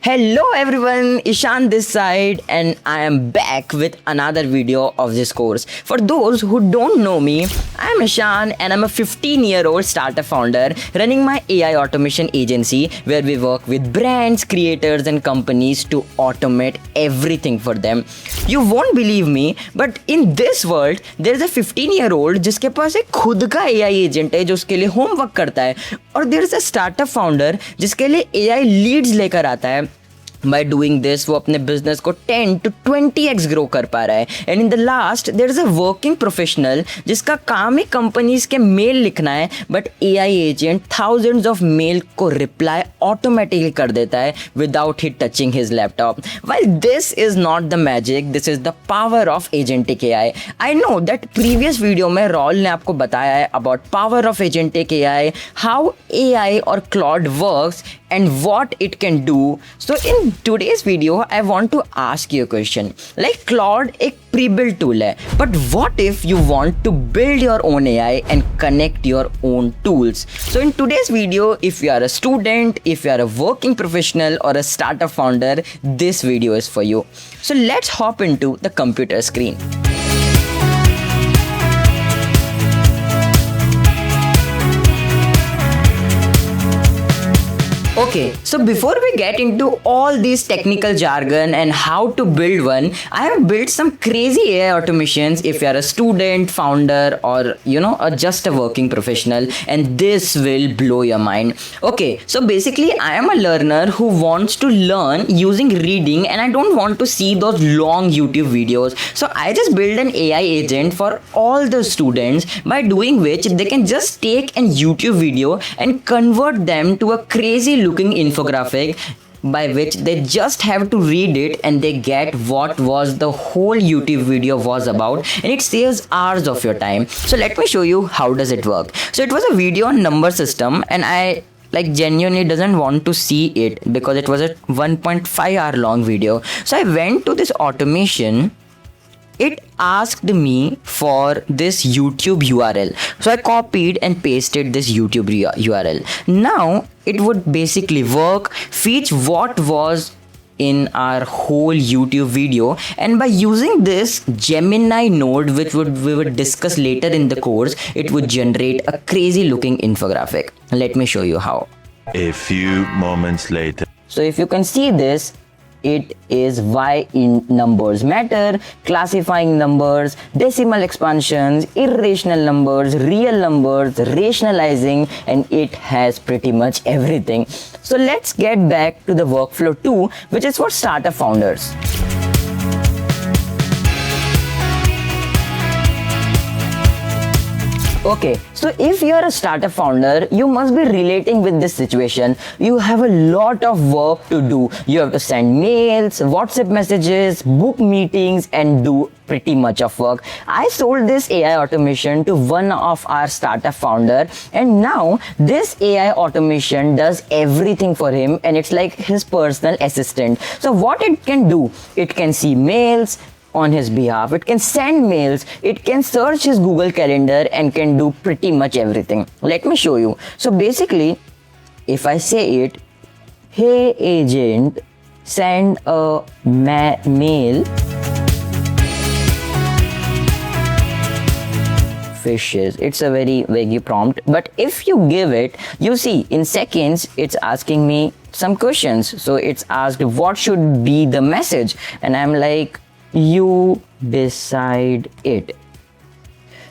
Hello everyone, Ishan this side and I am back with another video of this course. For those who don't know me, I am Ishan and I'm a 15-year-old startup founder running my AI automation agency where we work with brands, creators and companies to automate everything for them. You won't believe me, but in this world there is a 15-year-old जिसके पास एक खुद का AI agent है जो उसके लिए homework करता है और there is a startup founder जिसके लिए AI leads लेकर आता है. By doing this वो अपने बिजनेस को 10 to 20x ग्रो कर पा रहा है. And in the last there is a working professional जिसका काम ही कंपनीज के मेल लिखना है, but AI agent thousands of mail को रिप्लाई ऑटोमेटिकली कर देता है विदाउट ही touching his laptop. Well this is not the magic, this is the power of agentic AI. I know that previous video में रॉल ने आपको बताया है about power of agentic AI, how AI और Claude works and what it can do. So in today's video I want to ask you a question. Like Claude एक pre-built tool है, but what if you want to build your own AI and connect your own tools? So in today's video, if you are a student, if you are a working professional or a startup founder, this video is for you. So let's hop into the computer screen. Okay, so before we get into all these technical jargon and how to build one, I have built some crazy AI automations if you are a student, founder or just a working professional, and this will blow your mind. Okay, so basically I am a learner who wants to learn using reading and I don't want to see those long YouTube videos. So I just build an AI agent for all the students by doing which they can just take a YouTube video and convert them to a crazy looking infographic by which they just have to read it and they get what was the whole YouTube video was about, and it saves hours of your time. So let me show you how does it work. So it was a video on number system and I genuinely doesn't want to see it because it was a 1.5 hour long video. So I went to this automation. It asked me for this YouTube URL. So I copied and pasted this YouTube URL. Now it would basically work, fetch what was in our whole YouTube video, and by using this Gemini node, which we would discuss later in the course, it would generate a crazy looking infographic. Let me show you how. A few moments later. So if you can see this, it is why in numbers matter, classifying numbers, decimal expansions, irrational numbers, real numbers, rationalizing, and it has pretty much everything. So let's get back to the workflow 2, which is for startup founders. Okay, so if you are a startup founder, you must be relating with this situation. You have a lot of work to do. You have to send mails, WhatsApp messages, book meetings, and do pretty much of work. I sold this AI automation to one of our startup founder, and now this AI automation does everything for him, and it's like his personal assistant. So what it can do, it can see mails on his behalf, it can send mails, it can search his Google Calendar and can do pretty much everything. Let me show you. So basically, if I say it, hey agent, send a mail, fishes. It's a very vague prompt, but if you give it, you see in seconds it's asking me some questions. So it's asked what should be the message, and I'm like, you decide it.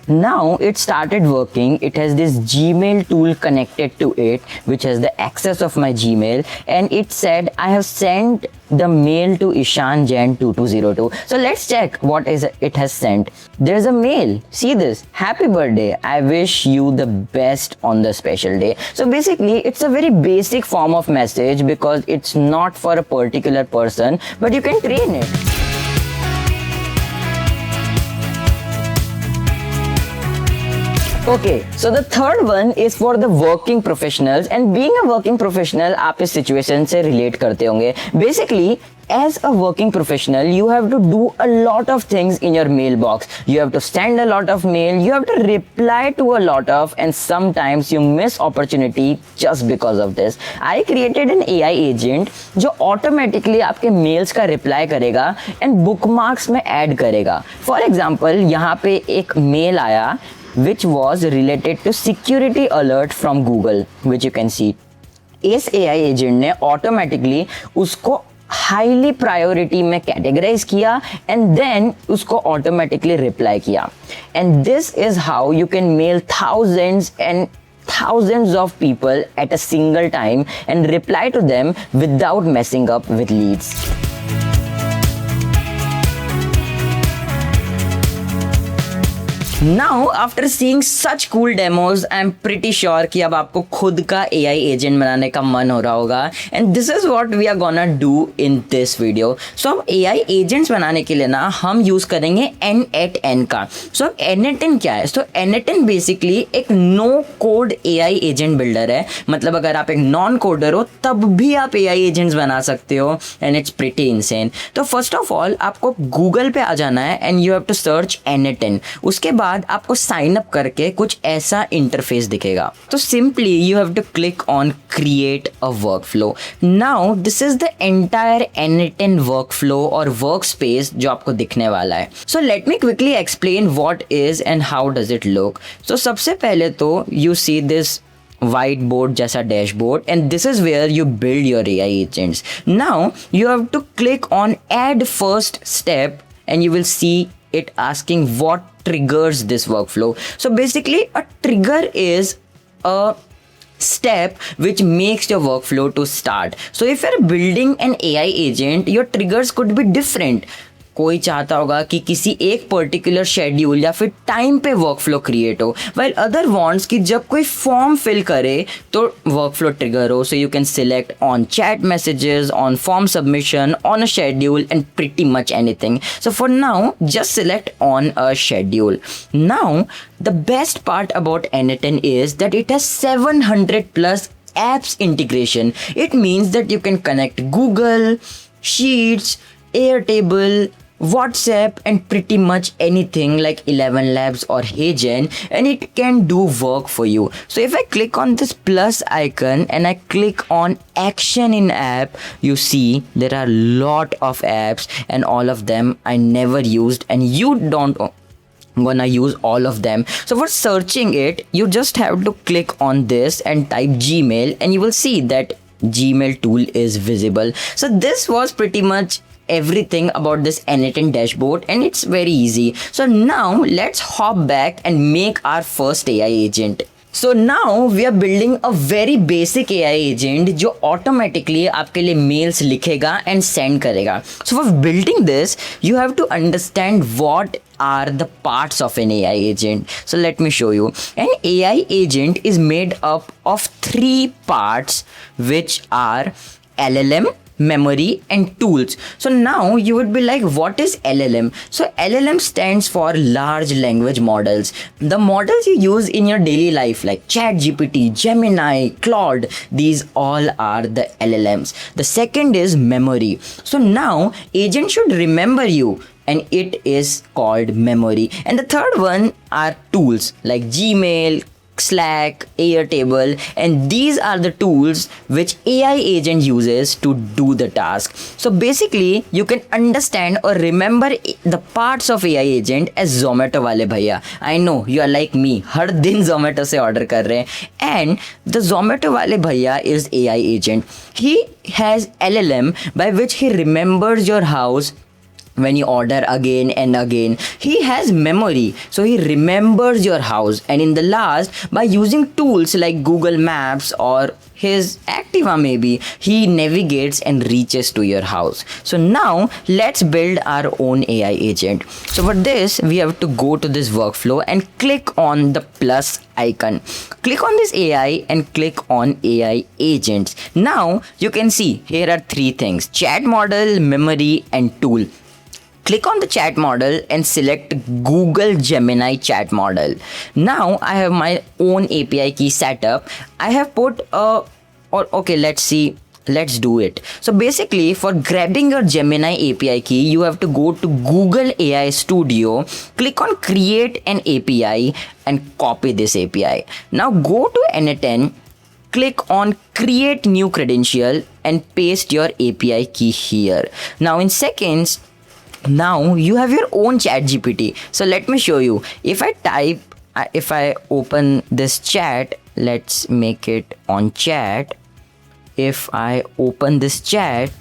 Now it started working. It has this Gmail tool connected to it, which has the access of my Gmail, and it said I have sent the mail to Ishan Jain 2202. So let's check what is it has sent. There's a mail. See this, happy birthday, I wish you the best on the special day. So basically it's a very basic form of message because it's not for a particular person, but you can train it. Okay, so the third one is for the working professionals, and being a working professional आप इस situation से relate करते होंगे. Basically, as a working professional, you have to do a lot of things in your mailbox. You have to send a lot of mail, you have to reply to a lot of, and sometimes you miss opportunity just because of this. I created an AI agent जो automatically आपके mails का reply करेगा and bookmarks में add करेगा. For example, यहाँ पे एक mail आया which was related to security alert from Google, which you can see. इस AI agent ने automatically उसको हाईली प्रायोरिटी में कैटेगराइज किया एंड देन उसको ऑटोमेटिकली रिप्लाई किया. And this is how you can mail thousands and thousands of people at a single time and reply to them without messing up with leads. Now, after seeing such cool demos, I'm pretty sure कि अब आपको खुद का AI agent बनाने का मन हो रहा होगा. And this is what we are gonna do in this video. So, अब AI agents बनाने के लिए ना हम यूज़ करेंगे n8n का. So, अब n8n क्या है? So, n8n basically एक no code AI agent builder है. मतलब अगर आप एक non coder हो तब भी आप AI agents बना सकते हो and it's pretty insane. तो first of all आपको Google पे आ जाना है and you have to search n8n. उसके बाद आपको साइन अप करके कुछ ऐसा इंटरफेस दिखेगा. तो simply you have to click on create a workflow. Now this is the entire n8n workflow और वर्क स्पेस जो आपको दिखने वाला है. So let me quickly explain what is and how does it look. सो सबसे पहले तो you see this white board जैसा dashboard and this is where you build your AI agents. Now you have to click on add first step and you will see it asking what triggers this workflow. So basically a trigger is a step which makes your workflow to start. So if you're building an AI agent, your triggers could be different. कोई चाहता होगा कि किसी एक particular schedule या फिर time पे workflow create हो, वाइल अदर वांट्स कि जब कोई फॉर्म फिल करे तो वर्कफ्लो ट्रिगर हो. So you can select on chat messages, on form submission, on a schedule and pretty much anything. So for now just select on a schedule. Now the best part about n8n is that it has 700 plus apps integration. It means that you can connect Google, Sheets, Airtable, WhatsApp and pretty much anything like 11 Labs or HeyGen, and it can do work for you. So if I click on this plus icon and I click on action in app, you see there are lot of apps and all of them I never used and you don't gonna use all of them. So for searching it, you just have to click on this and type Gmail and you will see that Gmail tool is visible. So this was pretty much everything about this n8n dashboard and it's very easy. So now let's hop back and make our first AI agent. So now we are building a very basic AI agent जो automatically आपके लिए mails लिखेगा and send करेगा. So for building this, you have to understand what are the parts of an AI agent. So let me show you. An AI agent is made up of 3 parts which are LLM, memory and tools. So now you would be like, what is LLM? So LLM stands for large language models. The models you use in your daily life like ChatGPT, Gemini, Claude, these all are the LLMs. The second is memory. So now agent should remember you and it is called memory. And the third one are tools like Gmail, Slack, Airtable, and these are the tools which AI agent uses to do the task. So basically you can understand or remember the parts of AI agent as Zomato wale bhaiya. I know you are like me, हर दिन Zomato से order कर रहे हैं, and the Zomato wale bhaiya is AI agent. He has LLM by which he remembers your house when you order again and again. He has memory, so he remembers your house, and in the last, by using tools like Google Maps or his Activa maybe, he navigates and reaches to your house. So now let's build our own AI agent. So for this we have to go to this workflow and click on the plus icon. Click on this AI and click on AI agents. Now you can see here are 3 things: chat model, memory and tool. click on the chat model and select Google Gemini chat model. Now I have my own API key set up. I have put okay, let's see. Let's do it. So basically, for grabbing your Gemini API key, you have to go to Google AI Studio, click on create an API and copy this API. Now go to n8n, click on create new credential and paste your API key here. Now in seconds, now you have your own chat GPT. So let me show you. If I open this chat, let's make it on chat. If I open this chat,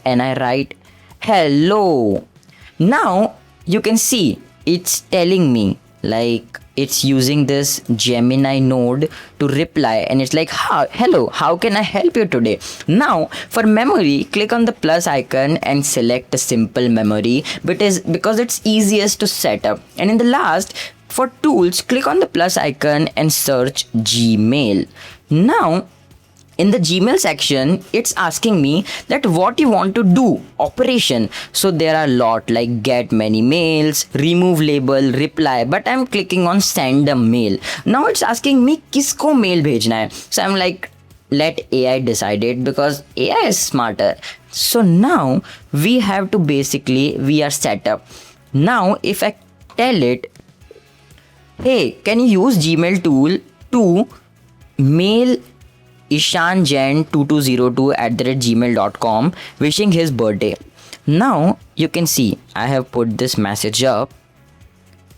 and I write hello, now you can see it's telling me, like, it's using this Gemini node to reply, and it's like, hello, how can I help you today? Now for memory, click on the plus icon and select a simple memory because it's easiest to set up. And in the last, for tools, click on the plus icon and search Gmail. Now in the Gmail section, it's asking me that what you want to do, operation. So there are a lot, like get many mails, remove label, reply, but I'm clicking on send a mail. Now it's asking me kisko mail bhejna hai. So I'm like, let AI decide it because AI is smarter. So now we are set up. Now if I tell it, hey, can you use Gmail tool to mail ishanjain2202@gmail.com wishing his birthday. Now you can see I have put this message up.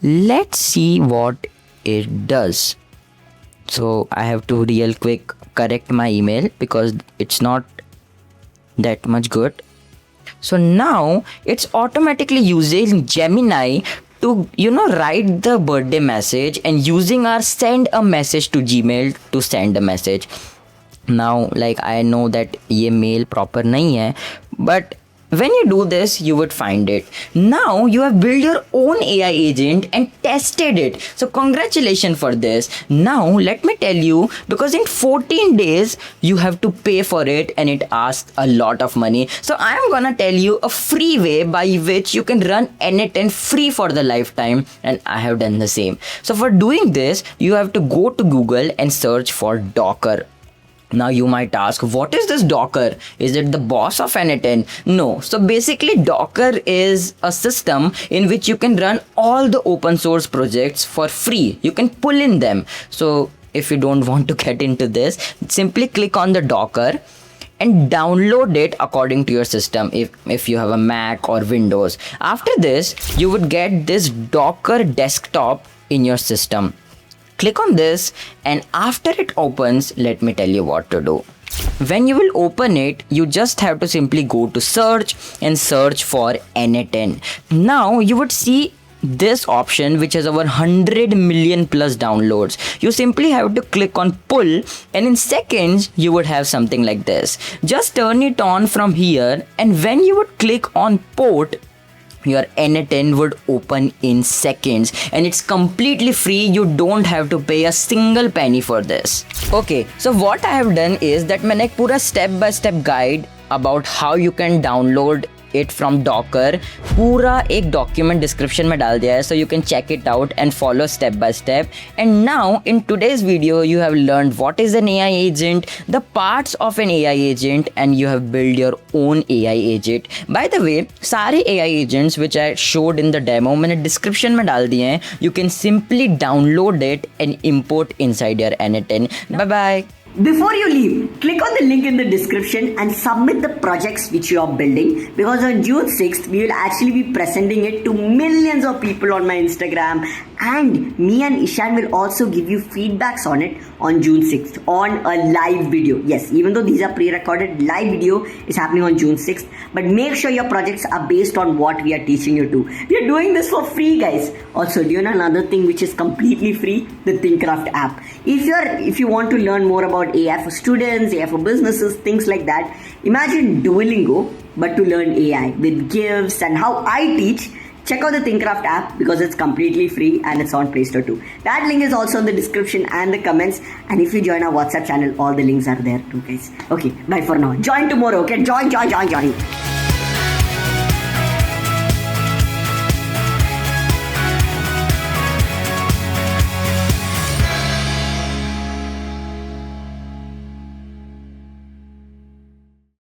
Let's see what it does. So I have to real quick correct my email because it's not that much good. So now it's automatically using Gemini to write the birthday message and using our send a message to Gmail to send a message. Now like I know that ye mail proper nahi hai, but when you do this, you would find it. Now you have built your own AI agent and tested it. So congratulations for this. Now let me tell you, because in 14 days you have to pay for it and it asks a lot of money. So I am gonna tell you a free way by which you can run n8n free for the lifetime, and I have done the same. So for doing this, you have to go to Google and search for Docker. Now you might ask, what is this Docker? Is it the boss of n8n? No. So basically Docker is a system in which you can run all the open source projects for free. You can pull in them. So if you don't want to get into this, simply click on the Docker and download it according to your system if you have a Mac or Windows. After this, you would get this Docker desktop in your system. Click on this, and after it opens, let me tell you what to do. When you will open it, you just have to simply go to search and search for n8n. Now you would see this option which has over 100 million plus downloads. You simply have to click on pull, and in seconds you would have something like this. Just turn it on from here, and when you would click on port, your n8n would open in seconds, and it's completely free. You don't have to pay a single penny for this. Okay, so what I have done is that मैंने एक पूरा step by step guide about how you can download it from Docker पूरा एक document description में डाल दिया है, so you can check it out and follow step by step. And now in today's video you have learned what is an AI agent, the parts of an AI agent, and you have built your own AI agent. By the way, सारे AI agents which I showed in the demo मैंने description में डाल दिए हैं. You can simply download it and import inside your n8n. Bye bye. Before you leave, click on the link in the description and submit the projects which you are building, because on June 6th, we will actually be presenting it to millions of people on my Instagram, and me and Ishan will also give you feedbacks on it on June 6th on a live video. Yes, even though these are pre-recorded, live video is happening on June 6th, but make sure your projects are based on what we are teaching you to. We are doing this for free, guys. Also, do you know another thing which is completely free? The ThinkCraft app. If you want to learn more about AI for students, AI for businesses, things like that, imagine Duolingo but to learn AI with gifts and how I teach. check out the ThinkCraft app because it's completely free and it's on Play Store too. That link is also in the description and the comments. And if you join our WhatsApp channel, all the links are there too, guys. Okay, bye for now. Join tomorrow, okay? Join.